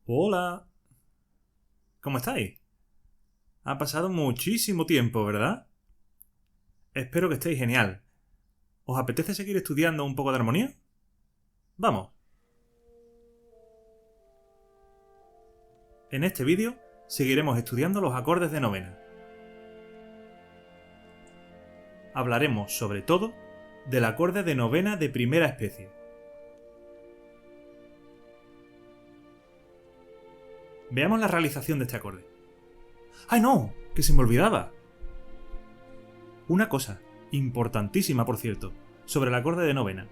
Hola, ¿cómo estáis? Ha pasado muchísimo tiempo, ¿verdad? Espero que estéis genial. ¿Os apetece seguir estudiando un poco de armonía? Vamos. En este vídeo seguiremos estudiando los acordes de novena. Hablaremos sobre todo del acorde de novena de primera especie. Veamos la realización de este acorde. ¡Ay no! ¡Que se me olvidaba! Una cosa, importantísima por cierto, sobre el acorde de novena.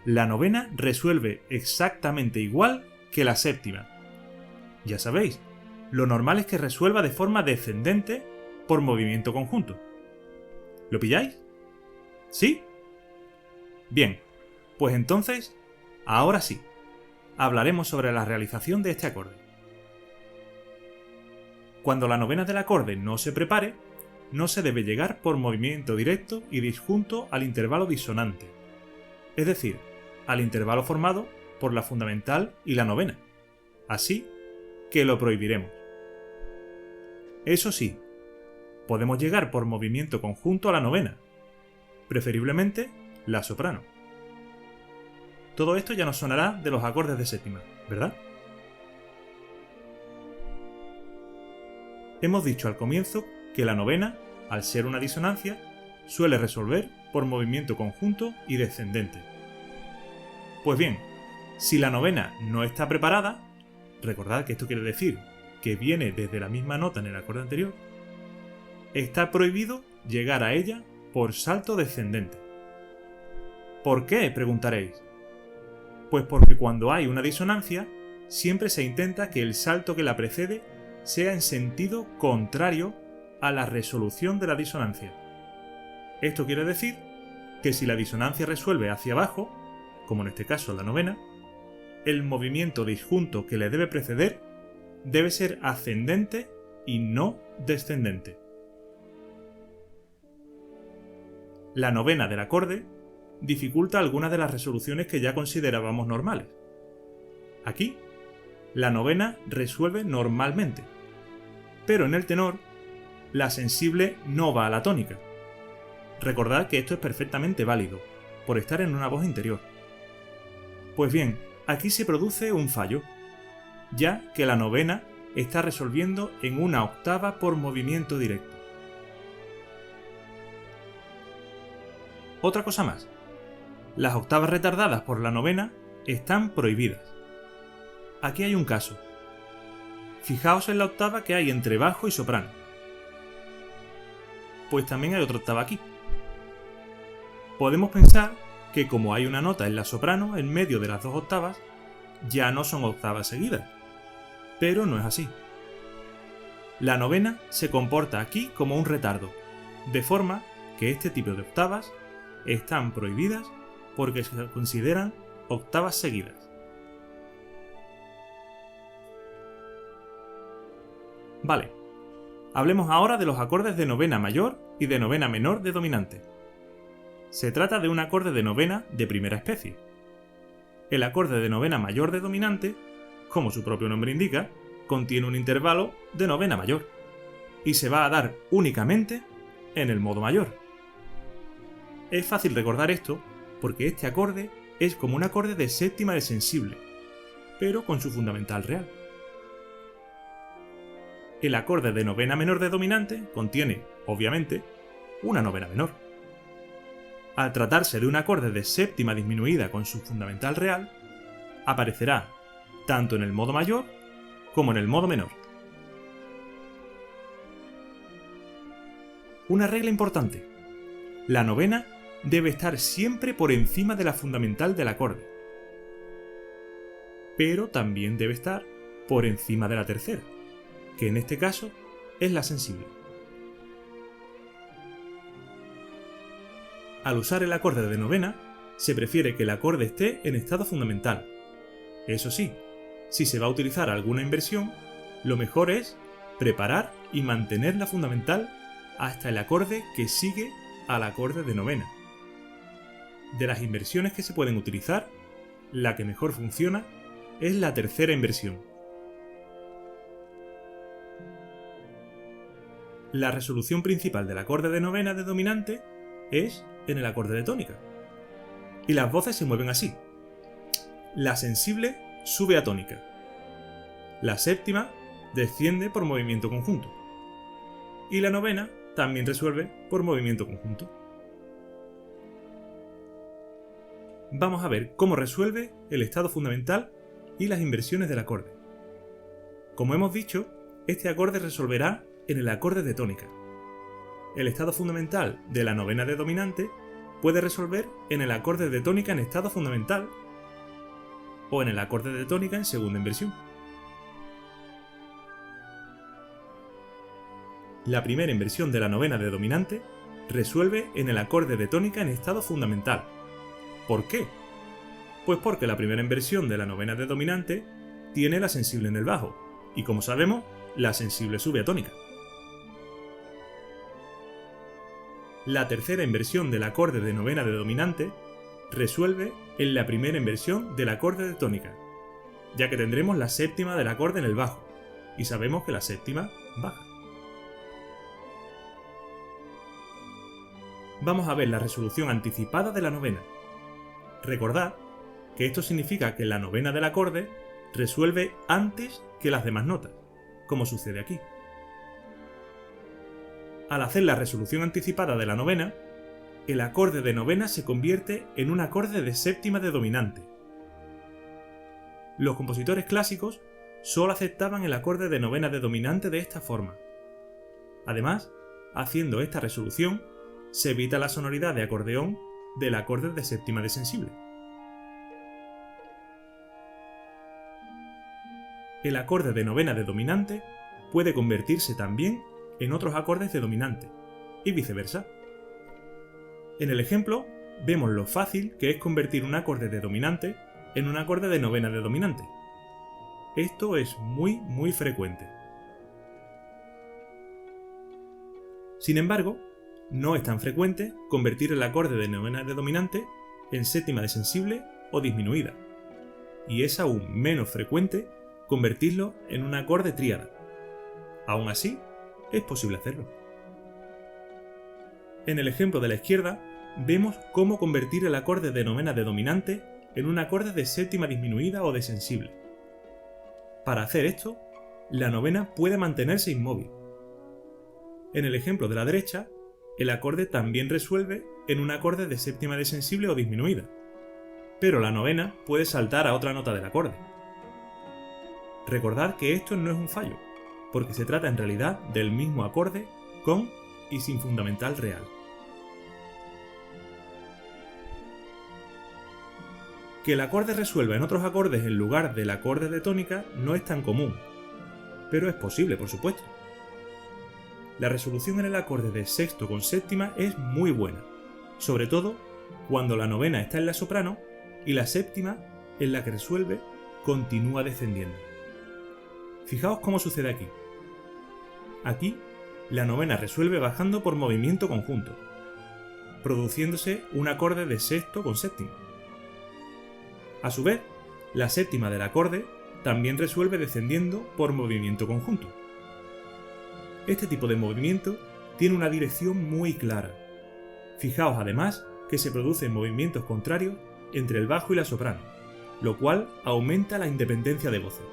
La novena resuelve exactamente igual que la séptima. Ya sabéis, lo normal es que resuelva de forma descendente por movimiento conjunto. ¿Lo pilláis? ¿Sí? Bien, pues entonces, ahora sí, hablaremos sobre la realización de este acorde. Cuando la novena del acorde no se prepare, no se debe llegar por movimiento directo y disjunto al intervalo disonante, es decir, al intervalo formado por la fundamental y la novena. Así que lo prohibiremos. Eso sí, podemos llegar por movimiento conjunto a la novena, preferiblemente la soprano. Todo esto ya nos sonará de los acordes de séptima, ¿verdad? Hemos dicho al comienzo que la novena, al ser una disonancia, suele resolver por movimiento conjunto y descendente. Pues bien, si la novena no está preparada, recordad que esto quiere decir que viene desde la misma nota en el acorde anterior, está prohibido llegar a ella por salto descendente. ¿Por qué?, preguntaréis. Pues porque cuando hay una disonancia, siempre se intenta que el salto que la precede sea en sentido contrario a la resolución de la disonancia. Esto quiere decir que si la disonancia resuelve hacia abajo, como en este caso la novena, el movimiento disjunto que le debe preceder debe ser ascendente y no descendente. La novena del acorde dificulta algunas de las resoluciones que ya considerábamos normales. Aquí, la novena resuelve normalmente, pero en el tenor, la sensible no va a la tónica. Recordad que esto es perfectamente válido, por estar en una voz interior. Pues bien, aquí se produce un fallo, ya que la novena está resolviendo en una octava por movimiento directo. Otra cosa más. Las octavas retardadas por la novena están prohibidas. Aquí hay un caso. Fijaos en la octava que hay entre bajo y soprano. Pues también hay otra octava aquí. Podemos pensar que como hay una nota en la soprano en medio de las dos octavas, ya no son octavas seguidas. Pero no es así. La novena se comporta aquí como un retardo, de forma que este tipo de octavas están prohibidas porque se consideran octavas seguidas. Vale, hablemos ahora de los acordes de novena mayor y de novena menor de dominante. Se trata de un acorde de novena de primera especie. El acorde de novena mayor de dominante, como su propio nombre indica, contiene un intervalo de novena mayor y se va a dar únicamente en el modo mayor. Es fácil recordar esto porque este acorde es como un acorde de séptima de sensible, pero con su fundamental real. El acorde de novena menor de dominante contiene, obviamente, una novena menor. Al tratarse de un acorde de séptima disminuida con su fundamental real, aparecerá tanto en el modo mayor como en el modo menor. Una regla importante. La novena debe estar siempre por encima de la fundamental del acorde, pero también debe estar por encima de la tercera, que en este caso es la sensible. Al usar el acorde de novena, se prefiere que el acorde esté en estado fundamental. Eso sí, si se va a utilizar alguna inversión, lo mejor es preparar y mantener la fundamental hasta el acorde que sigue al acorde de novena. De las inversiones que se pueden utilizar, la que mejor funciona es la tercera inversión, la resolución principal del acorde de novena de dominante es en el acorde de tónica. Y las voces se mueven así. La sensible sube a tónica. La séptima desciende por movimiento conjunto. Y la novena también resuelve por movimiento conjunto. Vamos a ver cómo resuelve el estado fundamental y las inversiones del acorde. Como hemos dicho, este acorde resolverá en el acorde de tónica. El estado fundamental de la novena de dominante puede resolver en el acorde de tónica en estado fundamental o en el acorde de tónica en segunda inversión. La primera inversión de la novena de dominante resuelve en el acorde de tónica en estado fundamental. ¿Por qué? Pues porque la primera inversión de la novena de dominante tiene la sensible en el bajo, y como sabemos, la sensible sube a tónica. La tercera inversión del acorde de novena de dominante resuelve en la primera inversión del acorde de tónica, ya que tendremos la séptima del acorde en el bajo, y sabemos que la séptima baja. Vamos a ver la resolución anticipada de la novena. Recordad que esto significa que la novena del acorde resuelve antes que las demás notas, como sucede aquí. Al hacer la resolución anticipada de la novena, el acorde de novena se convierte en un acorde de séptima de dominante. Los compositores clásicos solo aceptaban el acorde de novena de dominante de esta forma. Además, haciendo esta resolución, se evita la sonoridad de acordeón del acorde de séptima de sensible. El acorde de novena de dominante puede convertirse también en otros acordes de dominante, y viceversa. En el ejemplo, vemos lo fácil que es convertir un acorde de dominante en un acorde de novena de dominante. Esto es muy frecuente. Sin embargo, no es tan frecuente convertir el acorde de novena de dominante en séptima de sensible o disminuida, y es aún menos frecuente convertirlo en un acorde tríada. Aún así, es posible hacerlo. En el ejemplo de la izquierda, vemos cómo convertir el acorde de novena de dominante en un acorde de séptima disminuida o de sensible. Para hacer esto, la novena puede mantenerse inmóvil. En el ejemplo de la derecha, el acorde también resuelve en un acorde de séptima de sensible o disminuida, pero la novena puede saltar a otra nota del acorde. Recordad que esto no es un fallo, porque se trata en realidad del mismo acorde con y sin fundamental real. Que el acorde resuelva en otros acordes en lugar del acorde de tónica no es tan común, pero es posible, por supuesto. La resolución en el acorde de sexto con séptima es muy buena, sobre todo cuando la novena está en la soprano y la séptima, en la que resuelve, continúa descendiendo. Fijaos cómo sucede aquí. Aquí, la novena resuelve bajando por movimiento conjunto, produciéndose un acorde de sexto con séptima. A su vez, la séptima del acorde también resuelve descendiendo por movimiento conjunto. Este tipo de movimiento tiene una dirección muy clara. Fijaos además que se producen movimientos contrarios entre el bajo y la soprano, lo cual aumenta la independencia de voces.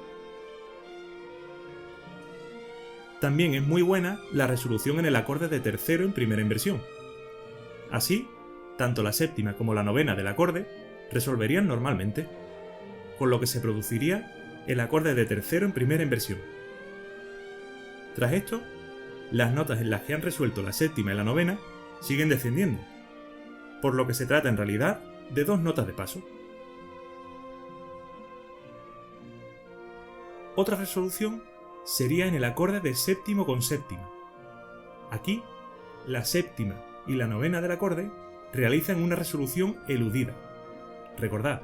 También es muy buena la resolución en el acorde de tercero en primera inversión. Así, tanto la séptima como la novena del acorde resolverían normalmente, con lo que se produciría el acorde de tercero en primera inversión. Tras esto, las notas en las que han resuelto la séptima y la novena siguen descendiendo, por lo que se trata en realidad de dos notas de paso. Otra resolución sería en el acorde de séptimo con séptima. Aquí, la séptima y la novena del acorde realizan una resolución eludida. Recordad,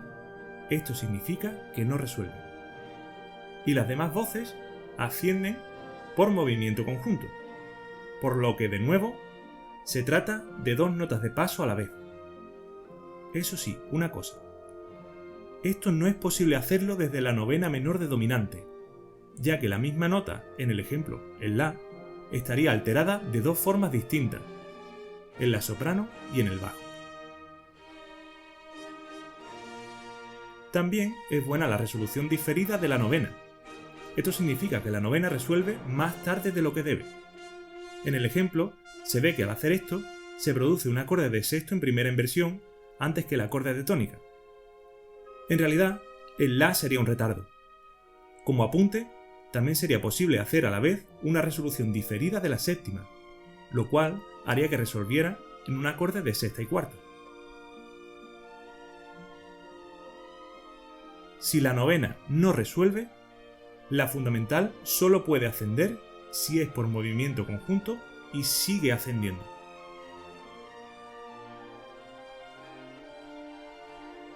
esto significa que no resuelven. Y las demás voces ascienden por movimiento conjunto, por lo que de nuevo se trata de dos notas de paso a la vez. Eso sí, una cosa. Esto no es posible hacerlo desde la novena menor de dominante, ya que la misma nota, en el ejemplo, el La, estaría alterada de dos formas distintas, en la soprano y en el bajo. También es buena la resolución diferida de la novena. Esto significa que la novena resuelve más tarde de lo que debe. En el ejemplo, se ve que al hacer esto, se produce un acorde de sexto en primera inversión antes que el acorde de tónica. En realidad, el La sería un retardo. Como apunte, también sería posible hacer a la vez una resolución diferida de la séptima, lo cual haría que resolviera en un acorde de sexta y cuarta. Si la novena no resuelve, la fundamental solo puede ascender si es por movimiento conjunto y sigue ascendiendo.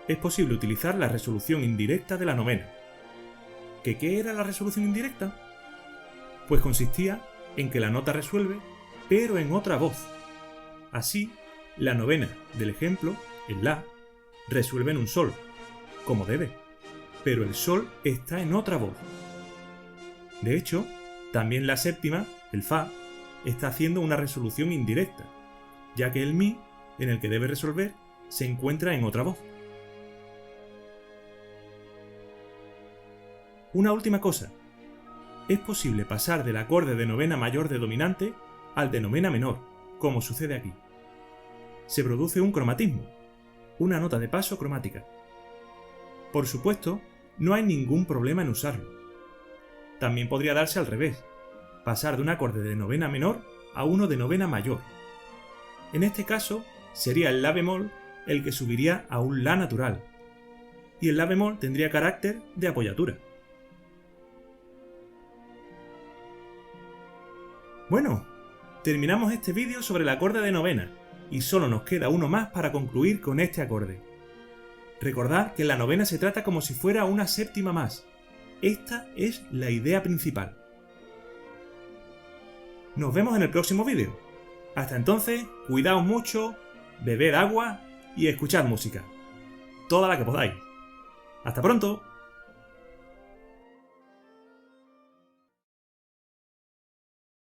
Es posible utilizar la resolución indirecta de la novena. ¿Qué era la resolución indirecta? Pues consistía en que la nota resuelve, pero en otra voz. Así, la novena del ejemplo, el La, resuelve en un Sol, como debe, pero el Sol está en otra voz. De hecho, también la séptima, el Fa, está haciendo una resolución indirecta, ya que el Mi, en el que debe resolver, se encuentra en otra voz. Una última cosa. Es posible pasar del acorde de novena mayor de dominante al de novena menor, como sucede aquí. Se produce un cromatismo, una nota de paso cromática. Por supuesto, no hay ningún problema en usarlo. También podría darse al revés, pasar de un acorde de novena menor a uno de novena mayor. En este caso, sería el La bemol el que subiría a un La natural, y el La bemol tendría carácter de apoyatura. Bueno, terminamos este vídeo sobre el acorde de novena, y solo nos queda uno más para concluir con este acorde. Recordad que en la novena se trata como si fuera una séptima más. Esta es la idea principal. Nos vemos en el próximo vídeo. Hasta entonces, cuidaos mucho, bebed agua y escuchad música. Toda la que podáis. ¡Hasta pronto!